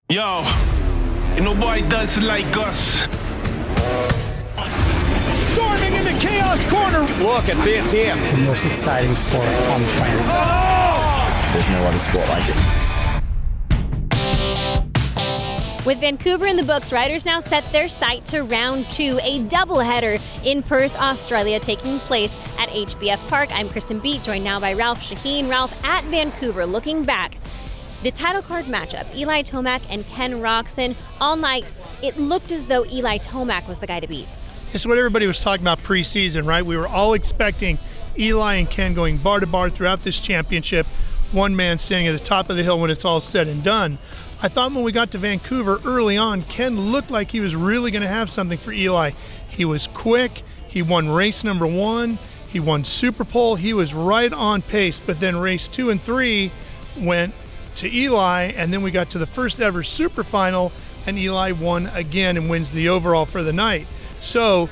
Yo, ain't nobody does it like us. Storming into Chaos Corner. Look at this here. The most exciting sport on the planet. Oh! There's no other sport like it. With Vancouver in the books, riders now set their sight to round 2, a doubleheader in Perth, Australia, taking place at HBF Park. I'm Kristen Beat, joined now by Ralph Sheheen. Ralph, at Vancouver, looking back, the title card matchup, Eli Tomac and Ken Roczen, all night, it looked as though Eli Tomac was the guy to beat. It's what everybody was talking about preseason, right? We were all expecting Eli and Ken going bar to bar throughout this championship, one man standing at the top of the hill when it's all said and done. I thought when we got to Vancouver early on, Ken looked like he was really going to have something for Eli. He was quick. He won race number 1. He won Super Pole. He was right on pace. But then race 2 and 3 went to Eli, and then we got to the first ever Super Final, and Eli won again and wins the overall for the night. So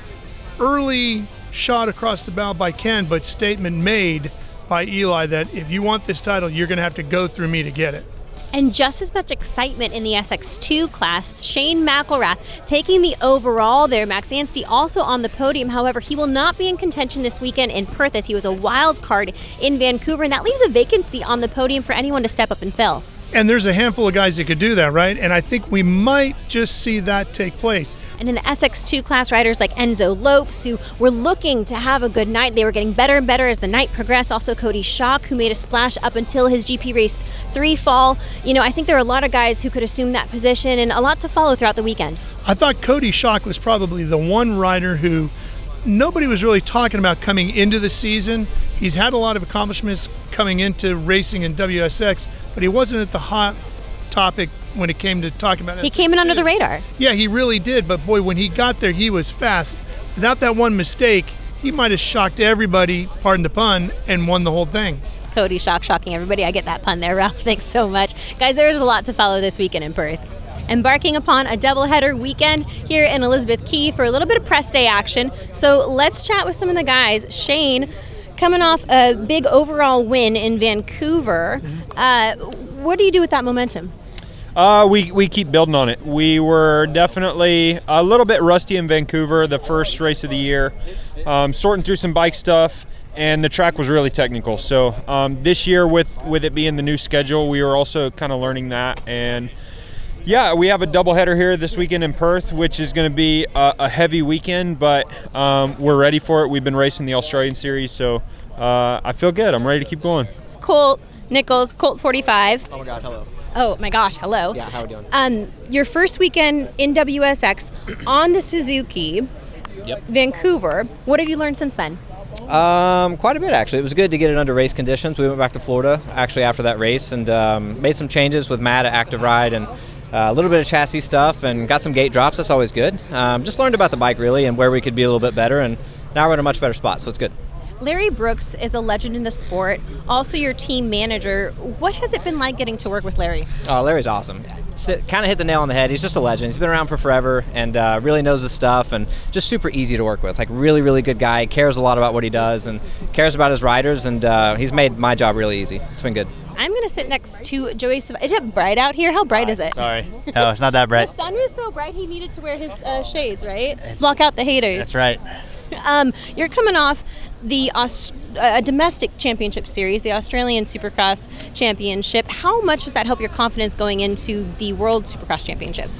early shot across the bow by Ken, but statement made by Eli that if you want this title, you're going to have to go through me to get it. And just as much excitement in the SX2 class, Shane McElrath taking the overall there. Max Anstey also on the podium. However, he will not be in contention this weekend in Perth as he was a wild card in Vancouver, and that leaves a vacancy on the podium for anyone to step up and fill. And there's a handful of guys that could do that, right? And I think we might just see that take place. And in the SX2 class, riders like Enzo Lopes, who were looking to have a good night, they were getting better and better as the night progressed. Also Cody Schock, who made a splash up until his GP Race 3 fall. You know, I think there are a lot of guys who could assume that position and a lot to follow throughout the weekend. I thought Cody Schock was probably the one rider who nobody was really talking about coming into the season. He's had a lot of accomplishments coming into racing in WSX, but he wasn't at the hot topic when it came to talking about it. He came in under the radar. Yeah, he really did, but boy, when he got there, he was fast. Without that one mistake, he might have shocked everybody, pardon the pun, and won the whole thing. Cody Schock shocking everybody. I get that pun there, Ralph. Thanks so much. Guys, there is a lot to follow this weekend in Perth. Embarking upon a doubleheader weekend here in Elizabeth Key for a little bit of press day action. So let's chat with some of the guys. Shane, coming off a big overall win in Vancouver, what do you do with that momentum? We keep building on it. We were definitely a little bit rusty in Vancouver, the first race of the year, sorting through some bike stuff, and the track was really technical. So this year, with it being the new schedule, we were also kind of learning that. And yeah, we have a doubleheader here this weekend in Perth, which is going to be a heavy weekend, but we're ready for it. We've been racing the Australian Series, so I feel good. I'm ready to keep going. Colt Nicholls, Colt 45. Oh my God, hello. Oh my gosh, hello. Yeah, how are we doing? Your first weekend in WSX on the Suzuki, Vancouver. What have you learned since then? Quite a bit, actually. It was good to get it under race conditions. We went back to Florida, actually, after that race, and made some changes with Matt at Active Ride, and a little bit of chassis stuff, and got some gate drops. That's always good. Just learned about the bike, really, and where we could be a little bit better, and now we're in a much better spot, so it's good. Larry Brooks is a legend in the sport, also your team manager. What has it been like getting to work with Larry? Oh, Larry's awesome. Kind of hit the nail on the head. He's just a legend. He's been around for forever and really knows his stuff, and just super easy to work with. Like, really, really good guy. Cares a lot about what he does and cares about his riders, and he's made my job really easy. It's been good. I'm going to sit next to Joey Savatgy. Is it bright out here? How bright is it? Sorry. No, it's not that bright. The sun was so bright he needed to wear his shades, right? Block out the haters. That's right. You're coming off the domestic championship series, the Australian Supercross Championship. How much does that help your confidence going into the World Supercross Championship?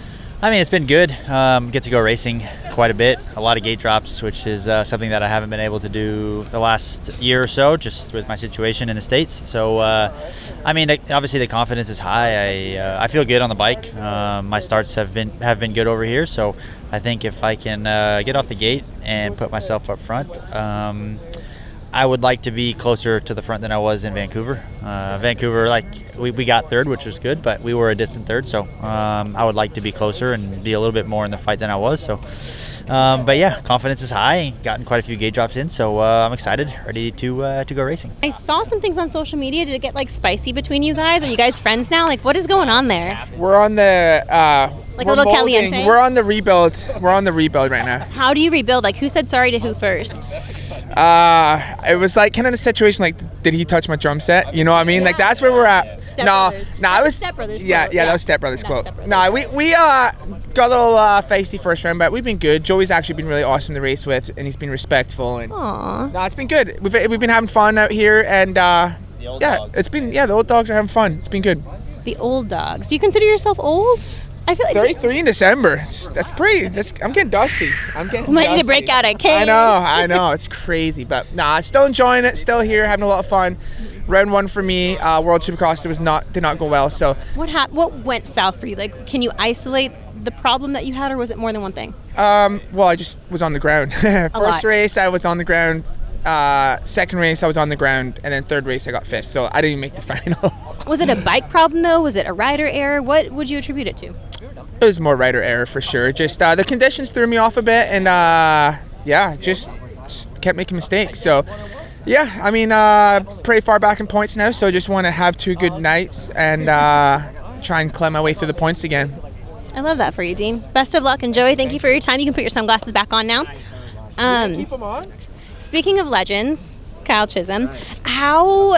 I mean, it's been good. Get to go racing quite a bit. A lot of gate drops, which is something that I haven't been able to do the last year or so, just with my situation in the States. So, I mean, obviously the confidence is high. I feel good on the bike. My starts have been good over here. So, I think if I can get off the gate and put myself up front, I would like to be closer to the front than I was in Vancouver. Vancouver, we got third, which was good, but we were a distant third. So I would like to be closer and be a little bit more in the fight than I was. So, but yeah, confidence is high. Gotten quite a few gate drops in, so I'm excited, ready to go racing. I saw some things on social media. Did it get spicy between you guys? Are you guys friends now? What is going on there? We're on the Like a little caliente? We're on the rebuild. We're on the rebuild right now. How do you rebuild? Like, who said sorry to who first? It was like kind of a situation like, did he touch my drum set? You know what I mean? Like, that's where we're at. Step No, Brothers. no, That's it was Step Brothers Yeah, quote. yeah, that was Step Brothers That's quote. Step Brothers. No, we got a little feisty first round, but we've been good. Joey's actually been really awesome to race with, and he's been respectful. And Aww. no, it's been good. We've been having fun out here, and the old dogs are having fun. It's been good. The old dogs. Do you consider yourself old? I feel like 33 in December. I'm getting dusty. Might need to break out a can. I know. It's crazy, but still enjoying it. Still here, having a lot of fun. Round 1 for me, World Supercross, did not go well. So what went south for you? Like, can you isolate the problem that you had, or was it more than one thing? Well, I just was on the ground. lot. First race, I was on the ground. Second race, I was on the ground, and then third race, I got 5th. So I didn't even make the final. Was it a bike problem though? Was it a rider error? What would you attribute it to? It was more rider error for sure. Just the conditions threw me off a bit, and just kept making mistakes. So I mean, pretty far back in points now. So just want to have 2 good nights and try and climb my way through the points again. I love that for you, Dean. Best of luck, and Joey, thank you for your time. You can put your sunglasses back on now. Keep them on. Speaking of legends, Kyle Chism, how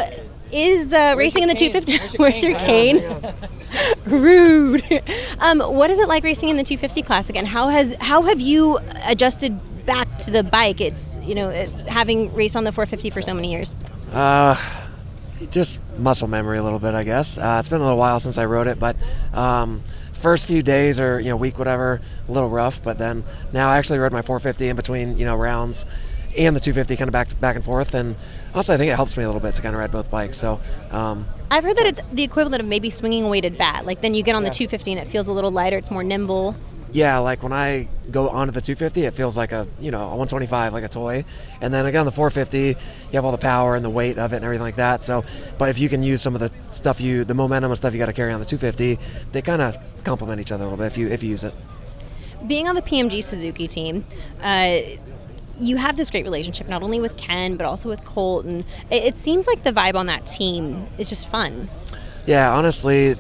is racing in the 250? Where's your cane? Rude. What is it like racing in the 250 class again? How have you adjusted back to the bike? It's having raced on the 450 for so many years. Just muscle memory a little bit, I guess. It's been a little while since I rode it, but first few days or week, whatever, a little rough. But then now I actually rode my 450 in between rounds and the 250 kind of back and forth, and also I think it helps me a little bit to kind of ride both bikes. So I've heard that it's the equivalent of maybe swinging a weighted bat. Like then you get on the 250 and it feels a little lighter, it's more nimble. Yeah, like when I go onto the 250, it feels like a 125, like a toy. And then again, on the 450, you have all the power and the weight of it and everything like that. So, but if you can use some of the stuff the momentum and stuff you got to carry on the 250, they kind of complement each other a little bit if you use it. Being on the PMG Suzuki team, you have this great relationship not only with Ken but also with Colt, and it seems like the vibe on that team is just fun. Yeah, honestly,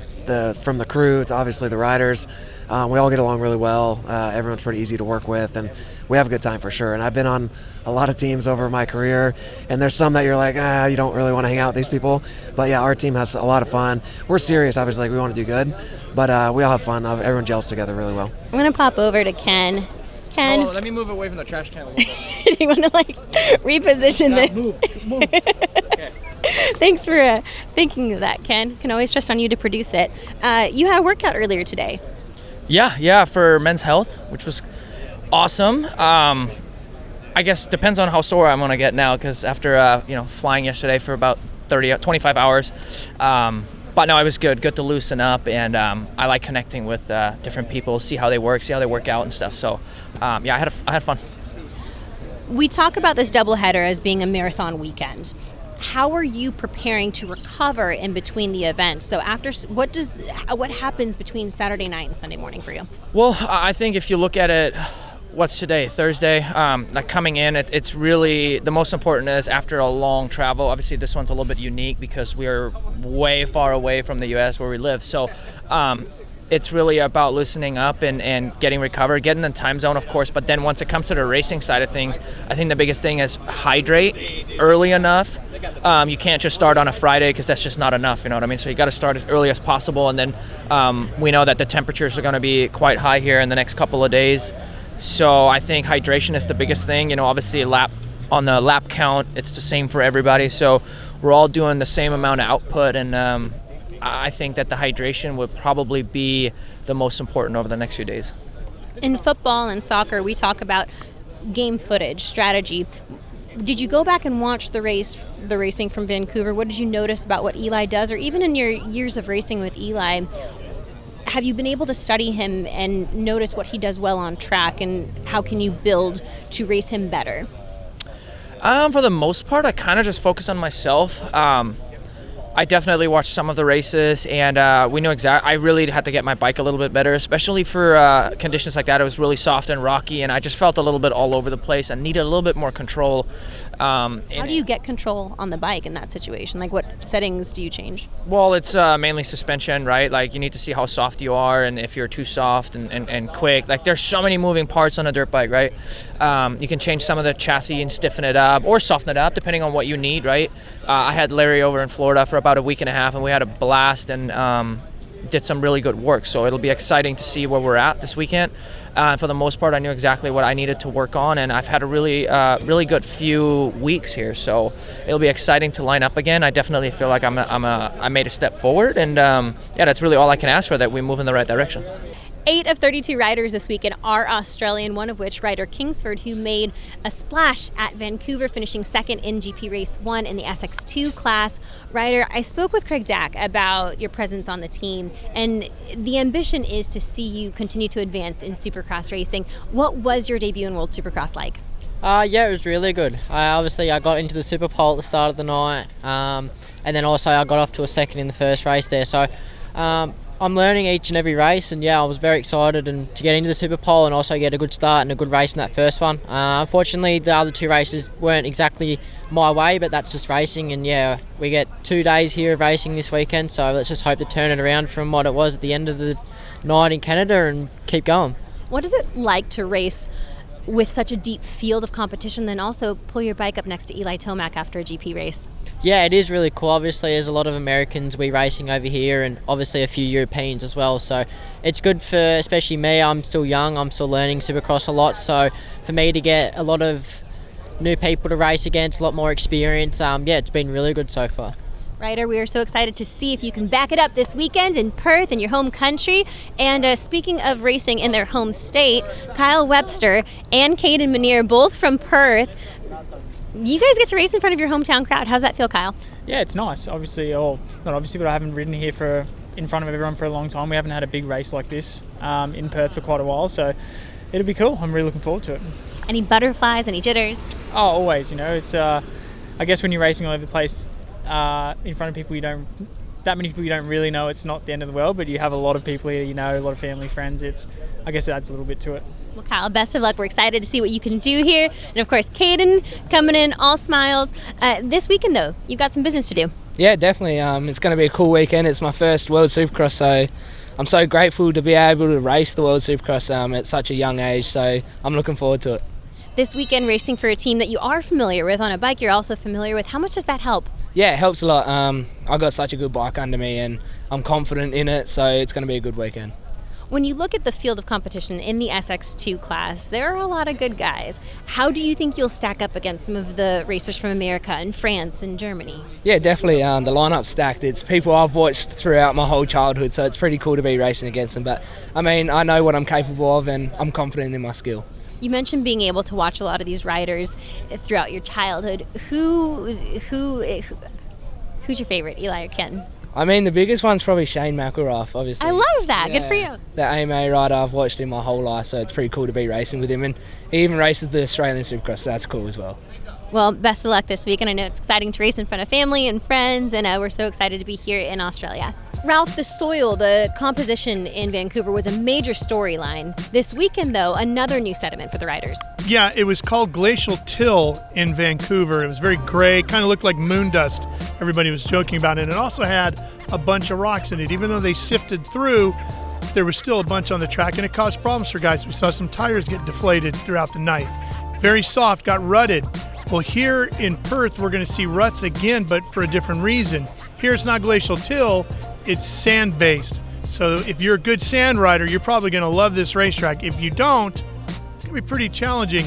from the crew to obviously the riders, we all get along really well. Everyone's pretty easy to work with, and we have a good time for sure. And I've been on a lot of teams over my career, and there's some that you're like, you don't really want to hang out with these people. But yeah, our team has a lot of fun. We're serious, obviously, like we want to do good, but we all have fun. Everyone gels together really well. I'm gonna pop over to Ken. Ken, let me move away from the trash can a little bit. do you want to reposition this? Move. Okay. Thanks for thinking of that, Ken. Can always trust on you to produce it. You had a workout earlier today. Yeah, for Men's Health, which was awesome. I guess depends on how sore I'm gonna get now, because after flying yesterday for about 25 hours. But no, it was good to loosen up, and I like connecting with different people, see how they work out and stuff. So I had fun. We talk about this doubleheader as being a marathon weekend. How are you preparing to recover in between the events? So what happens between Saturday night and Sunday morning for you? Well, I think if you look at it, what's today, Thursday, like coming in, it's really, the most important is after a long travel. Obviously this one's a little bit unique because we're way far away from the US where we live. So it's really about loosening up and getting recovered, getting the time zone, of course. But then once it comes to the racing side of things, I think the biggest thing is hydrate early enough. You can't just start on a Friday because that's just not enough, you know what I mean? So you got to start as early as possible. And then we know that the temperatures are going to be quite high here in the next couple of days. So I think hydration is the biggest thing. Obviously on the lap count, it's the same for everybody. So we're all doing the same amount of output, and I think that the hydration would probably be the most important over the next few days. In football and soccer, we talk about game footage, strategy. Did you go back and watch the racing from Vancouver? What did you notice about what Eli does? Or even in your years of racing with Eli, have you been able to study him and notice what he does well on track, and how can you build to race him better? For the most part, I kind of just focus on myself. I definitely watched some of the races, and we know exactly. I really had to get my bike a little bit better, especially for conditions like that. It was really soft and rocky, and I just felt a little bit all over the place. I needed a little bit more control. How do you get control on the bike in that situation? Like, what settings do you change? Well, it's mainly suspension, right? Like, you need to see how soft you are, and if you're too soft and quick. Like, there's so many moving parts on a dirt bike, right? You can change some of the chassis and stiffen it up or soften it up, depending on what you need, right? I had Larry over in Florida for about about a week and a half, and we had a blast and did some really good work. So it'll be exciting to see where we're at this weekend. For the most part, I knew exactly what I needed to work on, and I've had a really good few weeks here. So it'll be exciting to line up again. I definitely feel like I made a step forward, and yeah, that's really all I can ask for, that we move in the right direction. 8 of 32 riders this weekend are Australian, one of which Ryder Kingsford, who made a splash at Vancouver, finishing second in GP Race 1 in the SX2 class. Ryder, I spoke with Craig Dack about your presence on the team, and the ambition is to see you continue to advance in Supercross racing. What was your debut in World Supercross like? Yeah, it was really good. I got into the Super Pole at the start of the night, and then also I got off to a second in the first race there. So I'm learning each and every race, and yeah, I was very excited to get into the Super Pole and also get a good start and a good race in that first one. Unfortunately, the other 2 races weren't exactly my way, but that's just racing, and yeah, we get 2 days here of racing this weekend, so let's just hope to turn it around from what it was at the end of the night in Canada and keep going. What is it like to race with such a deep field of competition, then also pull your bike up next to Eli Tomac after a GP race? Yeah, it is really cool. Obviously, there's a lot of Americans we racing over here, and obviously a few Europeans as well. So it's good for, especially me, I'm still young, I'm still learning Supercross a lot. So for me to get a lot of new people to race against, a lot more experience, yeah, it's been really good so far. Ryder, we are so excited to see if you can back it up this weekend in Perth, in your home country. And speaking of racing in their home state, Kyle Webster and Caden Manier, both from Perth. You guys get to race in front of your hometown crowd. How's that feel, Kyle? Yeah, it's nice. Obviously, not obviously, but I haven't ridden here in front of everyone for a long time. We haven't had a big race like this in Perth for quite a while, so it'll be cool. I'm really looking forward to it. Any butterflies, any jitters? Oh, always. It's I guess when you're racing all over the place in front of people that many people you don't really know, it's not the end of the world, but you have a lot of people here, a lot of family, friends. I guess it adds a little bit to it. Well, Kyle, best of luck. We're excited to see what you can do here. And of course, Caden coming in, all smiles. This weekend, though, you've got some business to do. Yeah, definitely. It's going to be a cool weekend. It's my first World Supercross, so I'm so grateful to be able to race the World Supercross at such a young age, so I'm looking forward to it. This weekend, racing for a team that you are familiar with on a bike you're also familiar with. How much does that help? Yeah, it helps a lot. I got such a good bike under me, and I'm confident in it, so it's going to be a good weekend. When you look at the field of competition in the SX2 class, there are a lot of good guys. How do you think you'll stack up against some of the racers from America and France and Germany? Yeah, definitely. The lineup's stacked. It's people I've watched throughout my whole childhood, so it's pretty cool to be racing against them. But, I know what I'm capable of, and I'm confident in my skill. You mentioned being able to watch a lot of these riders throughout your childhood. Who's your favorite, Eli or Ken? The biggest one's probably Shane McElrath, obviously. I love that. Yeah. Good for you. The AMA rider, I've watched him my whole life, so it's pretty cool to be racing with him. And he even races the Australian Supercross, so that's cool as well. Well, best of luck this week, and I know it's exciting to race in front of family and friends, and we're so excited to be here in Australia. Ralph, the soil, the composition in Vancouver was a major storyline. This weekend, though, another new sediment for the riders. Yeah, it was called glacial till in Vancouver. It was very gray, kind of looked like moon dust. Everybody was joking about it. And it also had a bunch of rocks in it. Even though they sifted through, there was still a bunch on the track, and it caused problems for guys. We saw some tires get deflated throughout the night. Very soft, got rutted. Well, here in Perth, we're going to see ruts again, but for a different reason. Here it's not glacial till, it's sand-based. So if you're a good sand rider, you're probably going to love this racetrack. If you don't, it's going to be pretty challenging.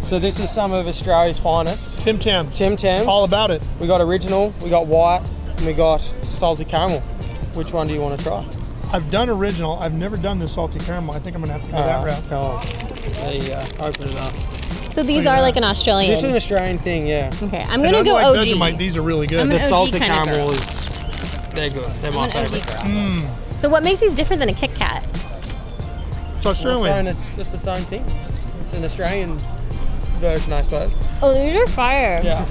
So this is some of Australia's finest. Tim Tams. All about it. We got original, we got white, and we got salty caramel. Which one do you want to try? I've done original. I've never done the salty caramel. I think I'm going to have to go that route. Come on. There you go. Open it up. So these are like an Australian? This is an Australian thing, yeah. Okay, I'm going to go OG. Vegemite, these are really good. The salty caramel is, they're good. They're my favorite. So what makes these different than a Kit Kat? It's Australian. It's its own thing. It's an Australian version, I suppose. Oh, these are fire. Yeah.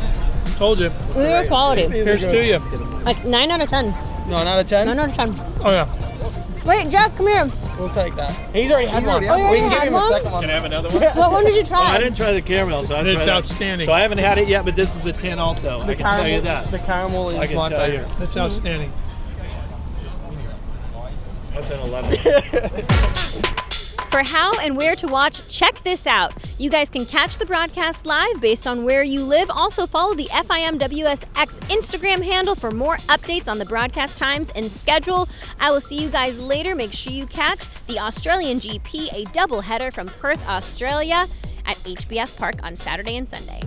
Told you. These are quality. Here's to you. Like 9 out of 10. 9 out of 10? 9 out of 10. Oh, yeah. Wait, Jeff, come here. We'll take that. He's already had one. Oh, We can give him a second one. Can I have another one? What one did you try? I didn't try the caramel, so I It's tried that. outstanding. So I haven't had it yet, but this is a 10 also. I can tell you that. The caramel is my favorite. That's outstanding. That's an 11. For how and where to watch, check this out. You guys can catch the broadcast live based on where you live. Also follow the FIM WSX Instagram handle for more updates on the broadcast times and schedule. I will see you guys later. Make sure you catch the Australian GP, a doubleheader from Perth, Australia at HBF Park on Saturday and Sunday.